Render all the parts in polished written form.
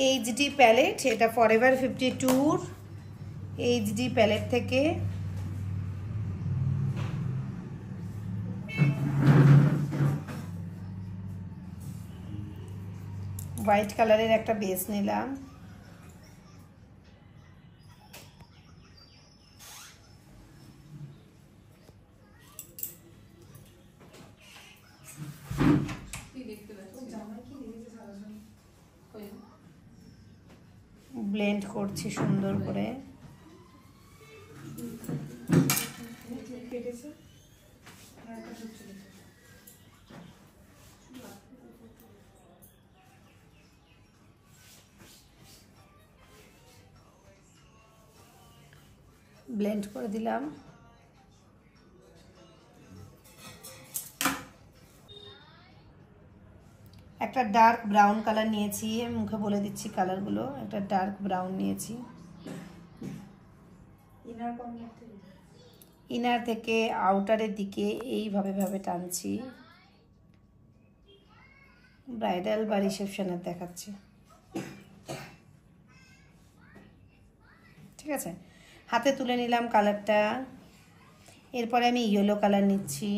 HD palette, এটা forever 52 HD palette থেকে white কালারের একটা বেস নিলাম। ব্লেন্ড করছি সুন্দর করে। ব্লেন্ড করে দিলাম। একটা ডার্ক ব্রাউন কালার নিয়েছি, মুখে বলে দিচ্ছি কালারগুলো। একটা ডার্ক ব্রাউন নিয়েছি, ইনার থেকে আউটারের দিকে এইভাবে ভাবে টানছি, ব্রাইডাল বা রিসেপশনের দেখাচ্ছি। ঠিক আছে, হাতে তুলে নিলাম কালারটা। এরপরে আমি ইয়েলো কালার নিচ্ছি।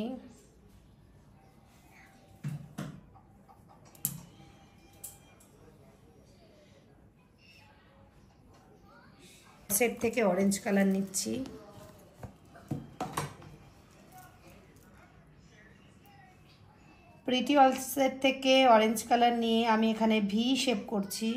সেট থেকে অরেঞ্জ কালার নিচ্ছি। প্রিটি অল সেট থেকে অরেঞ্জ কালার নিয়ে আমি এখানে ভি শেপ করছি।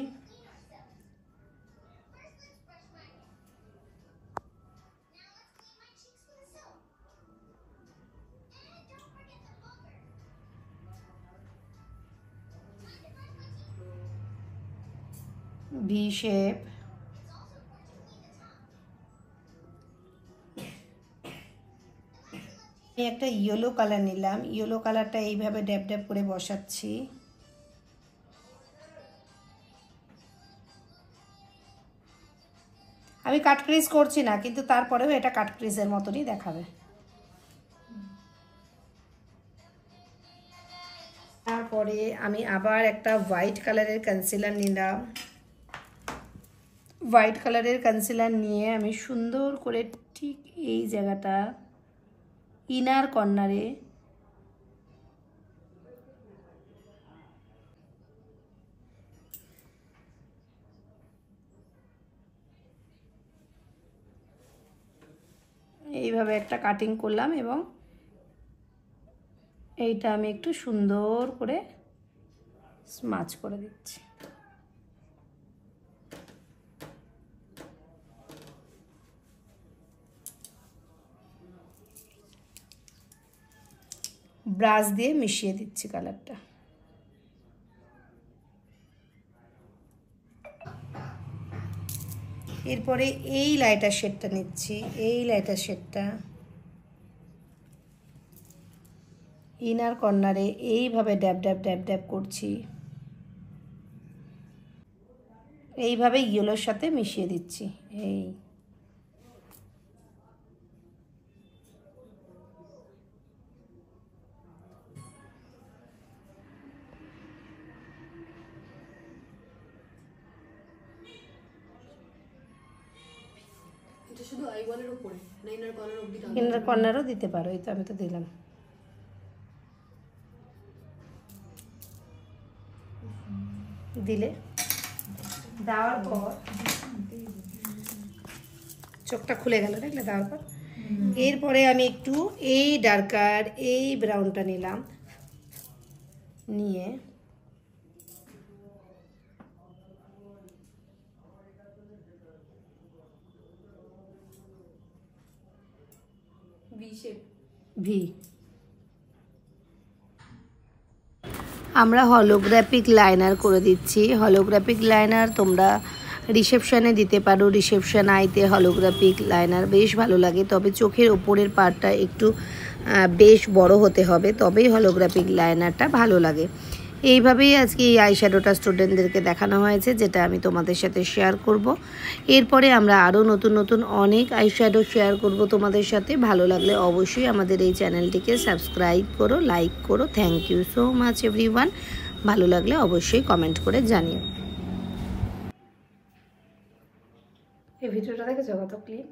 V shape. একটা ইয়েলো কালার নিলাম, ইয়েলো কালারটা এইভাবে ড্যাব ড্যাব করে বসাচ্ছি। আমি কাট ক্রিজ করছি না, কিন্তু তারপরেও এটা কাট ক্রিজের মতনই দেখাবে। তারপরে আমি আবার একটা হোয়াইট কালারের কনসিলার নিলাম। হোয়াইট কালারের কনসিলার নিয়ে আমি সুন্দর করে ঠিক এই জায়গাটা ইনার কর্নারে এইভাবে একটা কাটিং করলাম এবং এইটা আমি একটু সুন্দর করে স্মাচ করে দিচ্ছি। ব্রাশ দিয়ে মিশিয়ে দিচ্ছি কালারটা। এরপরে এই লাইটার শেডটা নিচ্ছি। এই লাইটার শেডটা ইনার কর্নারে এইভাবে ড্যাব ড্যাব ড্যাব ড্যাব করছি। এইভাবে ইয়েলোর সাথে মিশিয়ে দিচ্ছি। এই শুধু আইবলের উপরে না ইনার কর্নার অবধি? ইনার কর্নারও দিতে পারো, এই তো আমি তো দিলাম। দিলে দেওয়ার পর চোখটা খুলে গেল, দেখলে দেওয়ার পর। এরপরে আমি একটু এই ডার্কার এই ব্রাউনটা নিলাম, নিয়ে ভি আমরা হলোগ্রাফিক লাইনার করে দিচ্ছি। হলোগ্রাফিক লাইনার তোমরা রিসেপশানে দিতে পারো, রিসেপশান আইতে হলোগ্রাফিক লাইনার বেশ ভালো লাগে, তবে চোখের ওপরের পার্টটা একটু বেশ বড় হতে হবে, তবেই হলোগ্রাফিক লাইনারটা ভালো লাগে। এইভাবেই আজকে এই আইশ্যাডোটা স্টুডেন্টদেরকে দেখানো হয়েছে, যেটা আমি তোমাদের সাথে শেয়ার করব। এরপরে আমরা আরও নতুন নতুন অনেক আইশ্যাডো শেয়ার করব তোমাদের সাথে। ভালো লাগলে অবশ্যই আমাদের এই চ্যানেলটিকে সাবস্ক্রাইব করো, লাইক করো। Thank you so much everyone. ভালো লাগলে অবশ্যই কমেন্ট করে জানিও। এই ভিডিওটা দেখেছো কত ক্লিন?